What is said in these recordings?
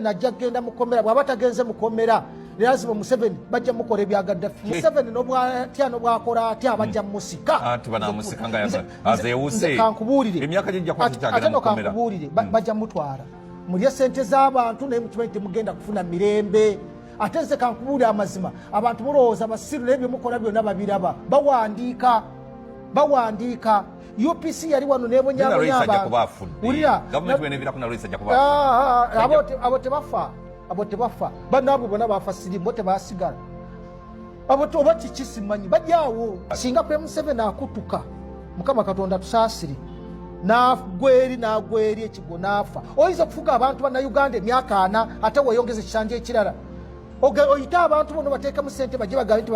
najja genda mukomera bwabatagenze mukomera lazima Museveni bajja mukore bya Gaddafi Museveni no bwakola atya bajja musika ati bana musika nga azeuse kankubulire emyaka gijja kwatagera mukomera kankubulire bajja mutwara muri sente z'abantu ne mutumete mugenda kufuna mirembe ateze kankubulire amazima abantu muroza basiru nebyo mukola byo nababiraba bawandika UPC yali wano nebonyabo nyaba ulira government wenevira kuna loisa jja kubafu abote bafa banabo bona bafasiri bote basigala abote obati kisimanyi bajyawo singa pre Museveni akutuka mukama katonda tusasiri na gweri ekigo nafa oyiza kufuga abantu bana Uganda emyaka 4 ate weyongeze kishanje ekirala oyita abantu bono bateeka mu sente bajje bagabenti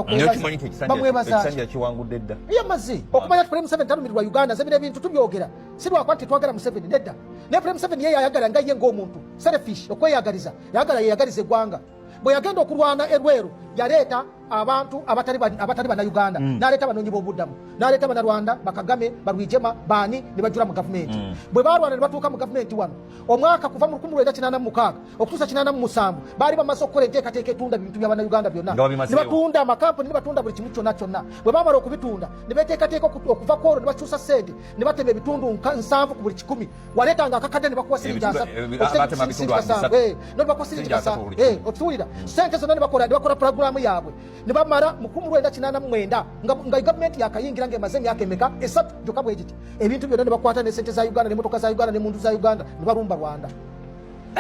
bakwebaza ekisanja kiwangudde dda yamaze okumanya pre Museveni talumirwa Uganda zabire bintu tubyogera sirwa kwati twagala Museveni nedda ne pre Museveni yeye ayagala nga yengo omuntu selfish okweyagaliza yagalize gwanga bwe yagenda okulwana erweru yaleta abantu abatali bana Uganda naleta banonyi b'obuddamu naleta bana Rwanda bakagame barwijema bani ne bajura mu government bwe barwana ne batuuka mu government wano omwaka kuva mu 1986 okutusa 1987 bali bamaze okukola enteekateeka etunda bintu bya bana Uganda byonna ne batunda amakampuni ne batunda buli kimu kyonna bwe bamala okubitunda ne beteekateeka okuva kwolwo ne bakyusa sente ne batema ebitundu 7 ku buli 100 waletanga akakadde ne bakuwa siringi 3 no bakuwa siringi 3 otuulira sente zonna ne bakola programu yaabwe ne bamara mu 1989 nga government yakayingira ng'emaze emyaka emeka esatu joka bwegiti ebintu byonna ne bakwata ne sente za Uganda ne motoka za Uganda ne mundu za Uganda ne barumba Rwanda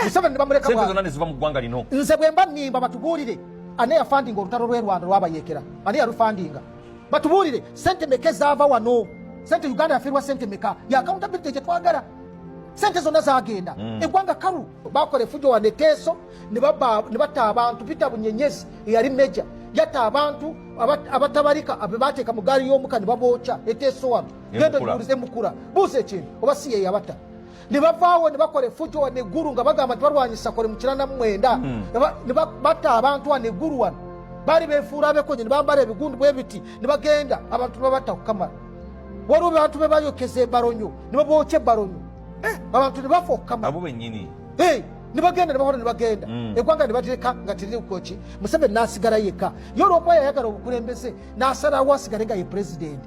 Museveni ne bamuleka sente zonna ne ziva mu ggwanga lino nze bwe mba nimba batubulire ane ya funding olutalo lw'e Rwanda lwabayekera ane ya rufundinga batubulire sente meka zava wano sente Uganda yafirwa sente meka ya accountability je twagala sente zonna zagenda eggwanga kalu bakole fujo wane teso ne batta abantu Peter Bunyenyezi yali meja yata abantu abatabalika abateeka mu gaali y'omuka ne babocha eteso wano genda nkulize mukura buze kintu oba siye yabata ne bavaawo ne bakole fujo wane guru nga bagamba twarwanyisa kole mu 1999 ne batta abantu wane guru wano bali befuura abekonye ne bambala ebigundu bwebiti ne bagenda abantu babatta ku kamera waliwo abantu be bayokeze baronyo ne baboche baronyo abantu ne bafo kamera abo benyini ne bagenda ne bahora ne bagenda eggwanga ne batereka nga tiri kukochi Museveni nasigala yeka yoropa yayagala obukulembeze nasala wasigale nga ye president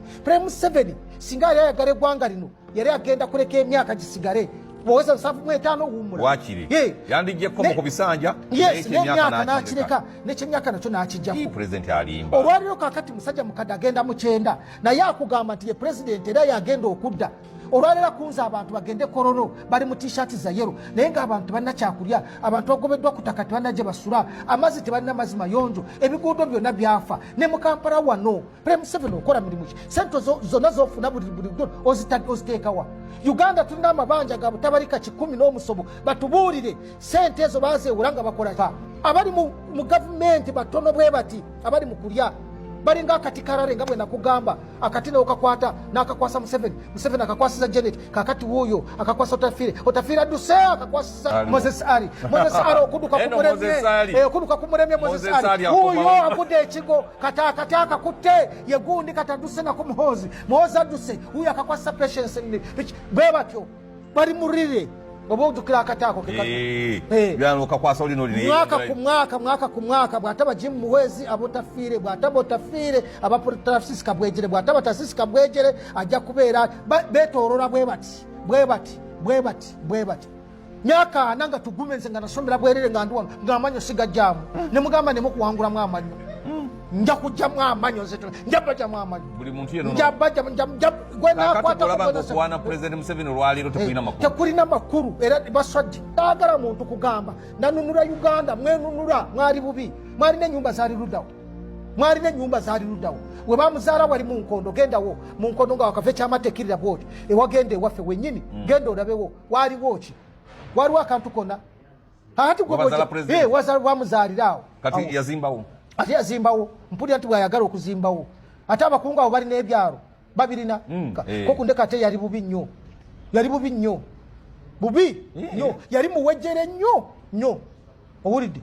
Museveni singa yayagala eggwanga lino yali agenda kuleka emyaka gisigale boweza 75 wumula wakiri yandije ko mu bisanja n'emyaka nakireka n'ekimyaka nakyo nakijjako president alimba olwaliro kakati musajja mukadde agenda mu 9 naye akugamba nti ye president era yagenda okudda olwalira kunza abantu bagende kororo bali mu t-shirt za yero naye nga abantu banna kyakulya abantu bagobeddwa ku ttaka tebanajje basula amazzi tebalina mazzi mayonjo ebiguudo byonna byafa ne mu Kampala wano Museveni okola mirimu ki sente zonna zofuna buli oziteekawa Uganda tulina amabanja ga butabalika 10 n'omusobo batubuulire sente ezo bazeewula nga bakola abali mu gavumenti batono bwe bati abali mu kulya bali nga akati karare nga bwe nakugamba akati n'okakwata n'akakwasa Museveni akakwasiza Janet kakati wuuyo akakwasa Otafire aduse akakwasa Moses Ali okuduka kumuremye Moses Ali wuuyo akudde ekigo kati akakutte yegundi kataduse nako muhozi aduse wuuyo akakwasa Patience bwe batyo bali murire obudukira akatako byano kakwasa olino lini mwaka ku mwaka bwataba Jim Muhwezi abotafire bwatafire abaportafisi kabwejere bwataba tasisi kabwejere ajja kubeera betorora bwe bati myaka nanga tugumenze nga nasomera bwerere nga ndwa ngamanyo sigajjamu ne mugamba ne mukuwangula mwamanyo nja kujja mwamanyo zetu njabaja mwamanyo buli muntu yeno njabaja gwena kwata kuwana president Museveni olwaliro tekulina makuru era baswadde tagala muntu kugamba nanunula Uganda mwenunula mwali bubi mwali ne nyumba zali ludawo we bamuzaala wali mu nkondo gendawo mu nkondo nga wakave kyamatekirira bwoti ewagende waffe wenyini genda olabewo waliwo ki waliwo akantu konna hati wamuzaalirawo kati yazimbawo ate yazimbawo mpulira nti bwayagala okuzimbawo ate abakungu abo balina ebyalo babirina kokundeka ate yali bubi nnyo yali muwejjere nnyo owulidde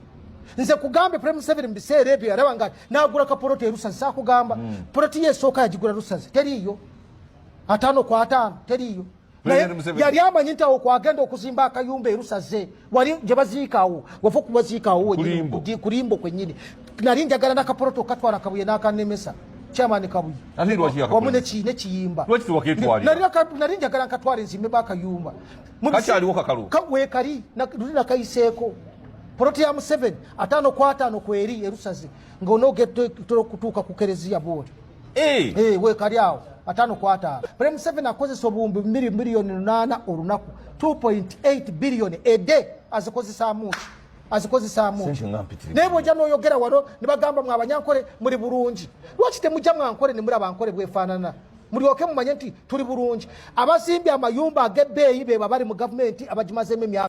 nze kugambe Museveni mu biseera ebyo yaraba nga n'agula kapoloti erusazi saakugamba poloti ye esooka yagigula rusazi teriiyo 5 kwa 5 teriiyo yali amanyi nti awo kwagenda okuzimba akayumba erusaze wali gye baziikaawo wafa okubaziikaawo kulimbo kwennyini nali njagala nakaporoto katwala Kabuye n'akanemesa chairman Kabuye wamu nekiyimba nali njagala nkatwala enzimbe bakayumba kakyaliwo kakalu weekali lulina kayiseeko poroti ya Museveni 5-5 kweri erusaze ng'onoogetuuka ku kereziya boodi weekali awo 5-5 Prime Museveni akozesa obuwumbi miliyoni 8 olunaku 2.8 billion a day azikozesaamu naye bw'ojja n'oyogera wano ne bagamba mwe abanyankole muli bulungi lwaki temujja mwankole ne mulaba nkole bwefaanana mulyoke mumanye nti tuli bulungi abazimbye amayumba ag'ebbeeyi be bali mu gavumenti abagimazeemu emyaka